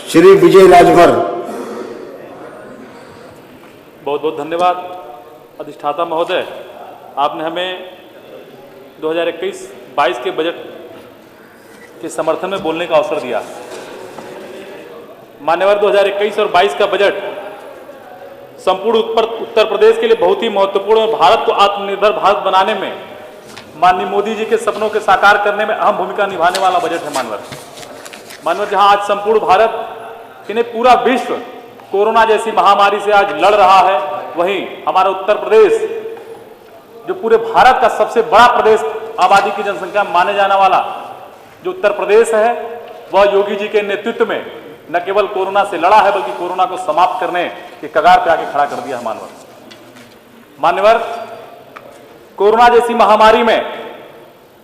श्री विजय राजभर। बहुत बहुत धन्यवाद अधिष्ठाता महोदय, आपने हमें 2021-22 के बजट के समर्थन में बोलने का अवसर दिया। मान्यवर 2021 और 22 का बजट संपूर्ण उत्तर प्रदेश के लिए बहुत ही महत्वपूर्ण और भारत को आत्मनिर्भर भारत बनाने में माननीय मोदी जी के सपनों के साकार करने में अहम भूमिका निभाने वाला बजट है। मानवर जहां आज संपूर्ण भारत यानी पूरा विश्व कोरोना जैसी महामारी से आज लड़ रहा है, वहीं हमारा उत्तर प्रदेश जो पूरे भारत का सबसे बड़ा प्रदेश आबादी की जनसंख्या माने जाने वाला जो उत्तर प्रदेश है, वह योगी जी के नेतृत्व में न केवल कोरोना से लड़ा है बल्कि कोरोना को समाप्त करने के कगार पे आके खड़ा कर दिया है। मान्यवर कोरोना जैसी महामारी में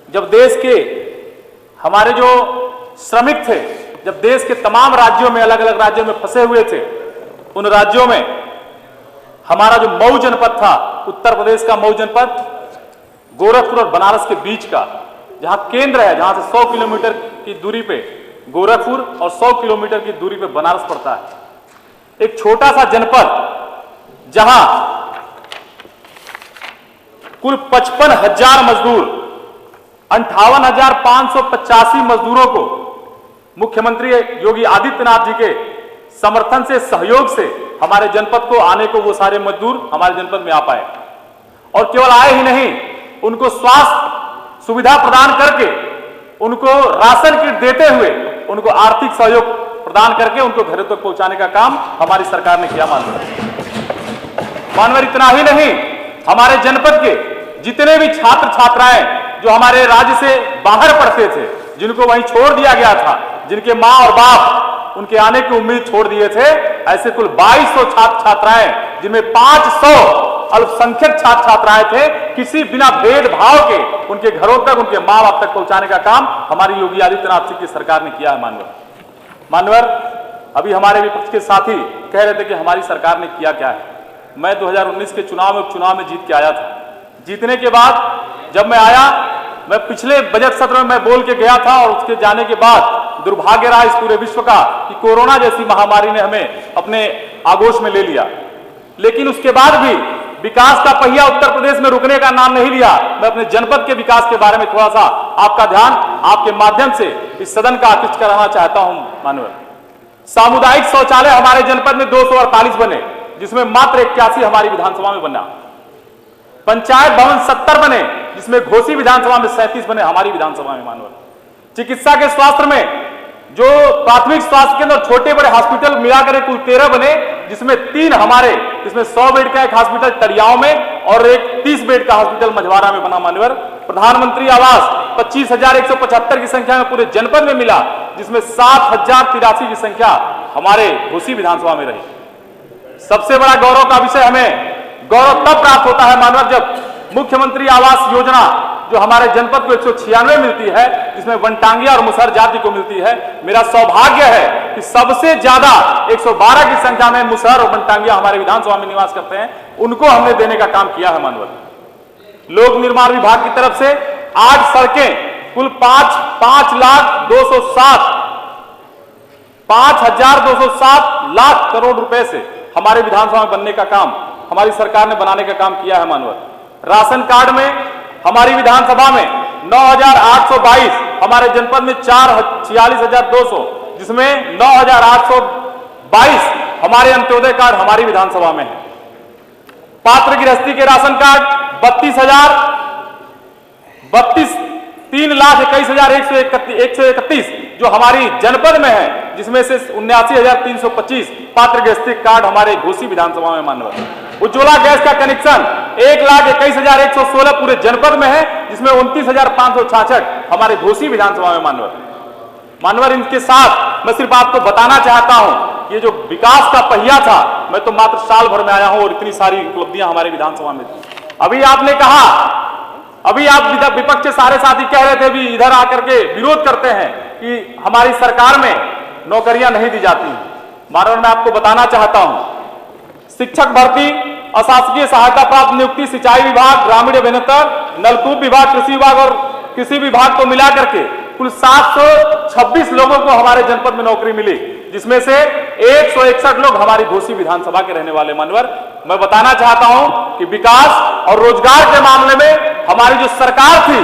जब देश के हमारे जो श्रमिक थे, जब देश के तमाम राज्यों में अलग अलग राज्यों में फंसे हुए थे, उन राज्यों में हमारा जो मऊ जनपद था, उत्तर प्रदेश का मऊ जनपद गोरखपुर और बनारस के बीच का जहां केंद्र है, जहां से 100 किलोमीटर की दूरी पे गोरखपुर और 100 किलोमीटर की दूरी पे बनारस पड़ता है। एक छोटा सा जनपद जहां कुल 55,000 मजदूर 58,585 मजदूरों को मुख्यमंत्री योगी आदित्यनाथ जी के समर्थन से, सहयोग से हमारे जनपद को आने को वो सारे मजदूर हमारे जनपद में आ पाए। और केवल आए ही नहीं, उनको स्वास्थ्य सुविधा प्रदान करके, उनको राशन किट देते हुए, उनको आर्थिक सहयोग प्रदान करके उनको घरों तक पहुंचाने का काम हमारी सरकार ने किया। मानवर इतना ही नहीं, हमारे जनपद के जितने भी छात्र छात्राएं जो हमारे राज्य से बाहर पढ़ते थे, जिनको वहीं छोड़ दिया गया था, जिनके मां और बाप उनके आने की उम्मीद छोड़ दिए थे, ऐसे कुल 2200 छात्र छात्राएं जिनमें 500 अल्पसंख्यक छात्र छात्राएं थे, किसी बिना भेदभाव के उनके घरों तक, उनके मां बाप तक पहुंचाने का काम हमारी योगी आदित्यनाथ जी की सरकार ने किया है। मानवर अभी हमारे विपक्ष के साथी कह रहे थे कि हमारी सरकार ने किया क्या है। मैं 2019 के उपचुनाव में जीत के आया था। जीतने के बाद जब मैं आया, मैं पिछले बजट सत्र में मैं बोल के गया था और उसके जाने के बाद दुर्भाग्य रहा इस पूरे विश्व का कि कोरोना जैसी महामारी ने हमें अपने आगोश में ले लिया। लेकिन उसके बाद भी विकास का पहिया उत्तर प्रदेश में रुकने का नाम नहीं लिया। मैं अपने जनपद के विकास के बारे में थोड़ा सा आपका ध्यान आपके माध्यम से इस सदन का आकृष्ट कराना चाहता हूं। मानवर सामुदायिक शौचालय हमारे जनपद में 248 बने, जिसमें मात्र 81 हमारी विधानसभा में बना। पंचायत भवन 70 बने, जिसमें घोसी विधानसभा में 37 बने हमारी विधानसभा में। मानवर चिकित्सा के स्वास्थ्य में जो प्राथमिक स्वास्थ्य केंद्र और छोटे बड़े हॉस्पिटल मिलाकर कुल 13 बने, जिसमें 3 हमारे, जिसमें 100 बेड का एक हॉस्पिटल तरियाओं में और एक 30 बेड का हॉस्पिटल मझवारा में बना। मान्यवर प्रधानमंत्री आवास 25,175 की संख्या में पूरे जनपद में मिला, जिसमें 7,083 की संख्या हमारे घोसी विधानसभा में रही। सबसे बड़ा गौरव का विषय हमें गौरव तब प्राप्त होता है मानव, जब मुख्यमंत्री आवास योजना जो हमारे जनपद को 196 मिलती है, जिसमें वनटांगिया और मुसहर जाति को मिलती है। मेरा सौभाग्य है कि सबसे ज्यादा 112 की संख्या में मुसहर और वनटांगिया हमारे विधानसभा में निवास करते हैं, उनको हमने देने का काम किया है। मानवर लोक निर्माण विभाग की तरफ से 8 सड़कें कुल 5,207 लाख करोड़ रुपए से हमारे विधानसभा में बनने का काम हमारी सरकार ने बनाने का काम किया है। मानवर राशन कार्ड में हमारी विधानसभा में 9,822, हमारे जनपद में 46,200, जिसमें 9,822 हमारे अंत्योदय कार्ड हमारी विधानसभा में है। पात्र गृहस्थी के राशन कार्ड 3,21,131 जो हमारी जनपद में है, जिसमें से 79,325 पात्र गृहस्थी कार्ड हमारे घोसी विधानसभा में। मानव उज्ज्वला गैस का कनेक्शन 1,21,116 पूरे जनपद में है, जिसमें 29,566 हमारे घोसी विधानसभा में। मानवर इनके साथ मैं सिर्फ आपको बताना चाहता हूं, ये जो विकास का पहिया था, मैं तो मात्र साल भर में आया हूं और इतनी सारी उपलब्धियां हमारे विधानसभा में थी। अभी आपने कहा, अभी आप विपक्ष के सारे साथी कह रहे थे भी इधर आकर के विरोध करते हैं कि हमारी सरकार में नौकरियां नहीं दी जाती। मानव मैं आपको बताना चाहता हूं, शिक्षक भर्ती, अशासकीय सहायता प्राप्त नियुक्ति, सिंचाई विभाग, ग्रामीण अभियंत्रण, नलकूप विभाग, कृषि विभाग और कृषि विभाग को मिलाकर के कुल 726 लोगों को हमारे जनपद में नौकरी मिली। जिसमें से 161 लोग हमारी घोसी विधानसभा के रहने वाले। मानवर, मैं बताना चाहता हूं कि विकास और रोजगार के मामले में हमारी जो सरकार थी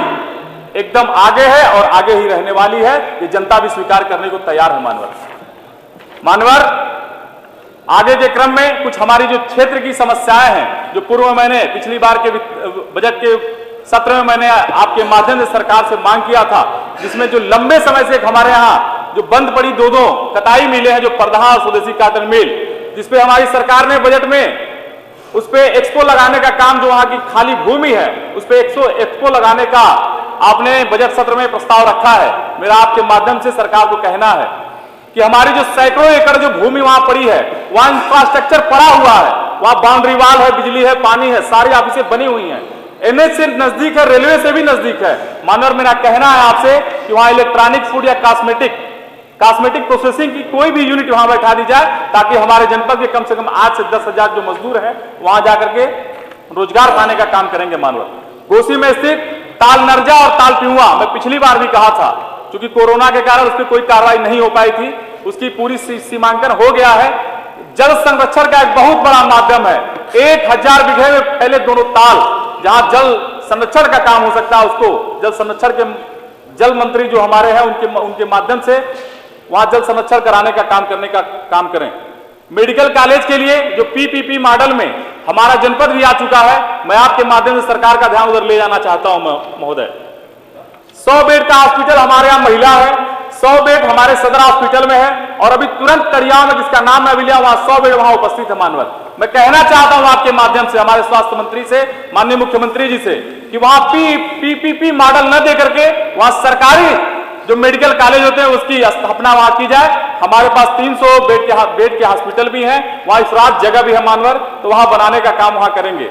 एकदम आगे है और आगे ही रहने वाली है। ये जनता भी स्वीकार करने को तैयार है। मानवर, आगे के क्रम में कुछ हमारी जो क्षेत्र की समस्याएं हैं, जो पूर्व में मैंने पिछली बार के बजट के सत्र में मैंने आपके माध्यम से सरकार से मांग किया था, जिसमें जो लंबे समय से हमारे यहाँ जो बंद पड़ी दो कटाई मिलें हैं, जो परदहा और स्वदेशी काटन मिल, जिसपे हमारी सरकार ने बजट में उस पे एक्सपो लगाने का काम, जो वहां की खाली भूमि है उस पे एक्सपो लगाने का आपने बजट सत्र में प्रस्ताव रखा है। मेरा आपके माध्यम से सरकार को कहना है कि हमारी जो सैकड़ों एकड़ जो भूमि वहां पड़ी है, वहां इंफ्रास्ट्रक्चर पड़ा हुआ है, वहां बाउंड्री वाल है, बिजली है, पानी है, सारी ऑफिसें बनी हुई हैं, एनएच से नजदीक है, रेलवे से भी नजदीक है। मानवर, मेरा कहना है आपसे कि वहां इलेक्ट्रॉनिक फूड या कॉस्मेटिक प्रोसेसिंग की कोई भी यूनिट वहां बैठा दी जाए, ताकि हमारे जनपद के कम से कम 8 से 10 हजार जो मजदूर हैं वहां जाकर के रोजगार पाने का काम करेंगे। मानवर, घोसी में स्थित ताल नरजा और ताल पिउआ, मैं पिछली बार भी कहा था, क्योंकि कोरोना के कारण उस पर कोई कार्रवाई नहीं हो पाई थी, उसकी पूरी सीमांकन हो गया है। जल संरक्षण का एक बहुत बड़ा माध्यम है। 1000 बीघे में फैले दोनों ताल, जहां जल संरक्षण का काम हो सकता है, उसको जल संरक्षण के जल मंत्री जो हमारे हैं उनके माध्यम से वहां जल संरक्षण कराने का काम करने का काम करें। मेडिकल कॉलेज के लिए जो पीपीपी मॉडल में हमारा जनपद भी आ चुका है, मैं आपके माध्यम से सरकार का ध्यान उधर ले जाना चाहता हूं महोदय। 100 बेड का हॉस्पिटल हमारे यहाँ महिला है, 100 बेड हमारे सदर हॉस्पिटल में है, और अभी तुरंत करिया में, जिसका नाम मैं अभी लिया, वहां 100 बेड वहां उपस्थित है। मानवर, मैं कहना चाहता हूं आपके माध्यम से हमारे स्वास्थ्य मंत्री से, माननीय मुख्यमंत्री जी से, कि वहां पीपीपी मॉडल न दे करके वहां सरकारी जो मेडिकल कॉलेज होते हैं उसकी स्थापना वहां की जाए। हमारे पास 300 बेड के हॉस्पिटल भी हैं, वहां इफरात जगह भी है। मानवर, तो वहां बनाने का काम वहां करेंगे।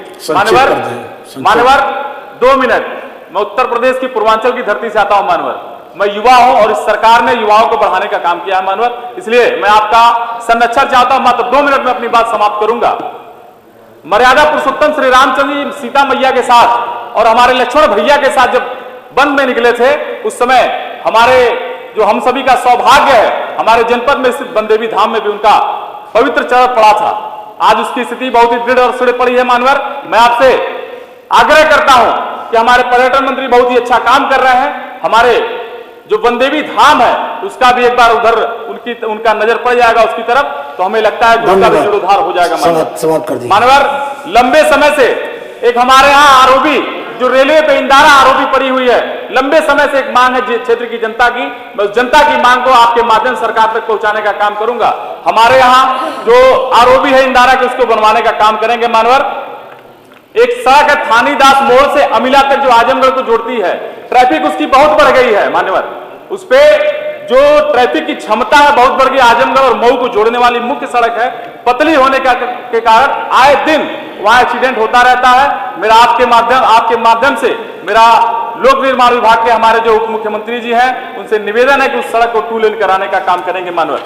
मानवर 2 मिनट, मैं उत्तर प्रदेश की पूर्वांचल की धरती से आता हूं। मानवर, मैं युवा हूं और इस सरकार ने युवाओं को बढ़ाने का काम किया है। मानवर, इसलिए मैं आपका संरक्षण चाहता हूं। मात्र 2 मिनट में अपनी बात समाप्त करूंगा। मर्यादा पुरुषोत्तम श्री रामचंद्र जी सीता मैया के साथ और हमारे लक्ष्मण भैया के साथ जब वन में निकले थे, उस समय हमारे जो हम सभी का सौभाग्य है, हमारे जनपद में स्थित बनदेवी धाम में भी उनका पवित्र चरण पड़ा था। आज उसकी स्थिति बहुत ही दृढ़ और सुदृढ़ पड़ी है। मानवर, मैं आपसे आग्रह करता हूं कि हमारे पर्यटन मंत्री बहुत ही अच्छा काम कर रहे हैं। हमारे जो बनदेवी धाम है उसका भी एक बार उधर उनका नजर पड़ जाएगा उसकी तरफ, तो हमें लगता है कि उसका भी जीर्णोद्धार हो जाएगा। मानवर, लंबे समय से एक हमारे यहाँ आरओबी जो रेलवे पे इंदारा आरओबी पड़ी हुई है, लंबे समय से एक मांग है क्षेत्र की जनता की। मैं उस जनता की मांग को आपके माध्यम से सरकार तक पहुंचाने का काम करूंगा। हमारे यहाँ जो आरओबी है इंदारा के, उसको बनवाने का काम करेंगे। मानवर, एक सड़क है थानीदास मोड़ से अमिला तक जो आजमगढ़ को जोड़ती है, ट्रैफिक उसकी बहुत बढ़ गई है। मानवर, उस पे जो ट्रैफिक की क्षमता है बहुत बढ़ गई। आजमगढ़ और मऊ को जोड़ने वाली मुख्य सड़क है, पतली होने के कारण आए दिन वहां एक्सीडेंट होता रहता है। मेरा आपके माध्यम से मेरा लोक निर्माण विभाग के हमारे जो उप मुख्यमंत्री जी हैं उनसे निवेदन है कि उस सड़क को 2 लेन कराने का काम करेंगे। मानवर।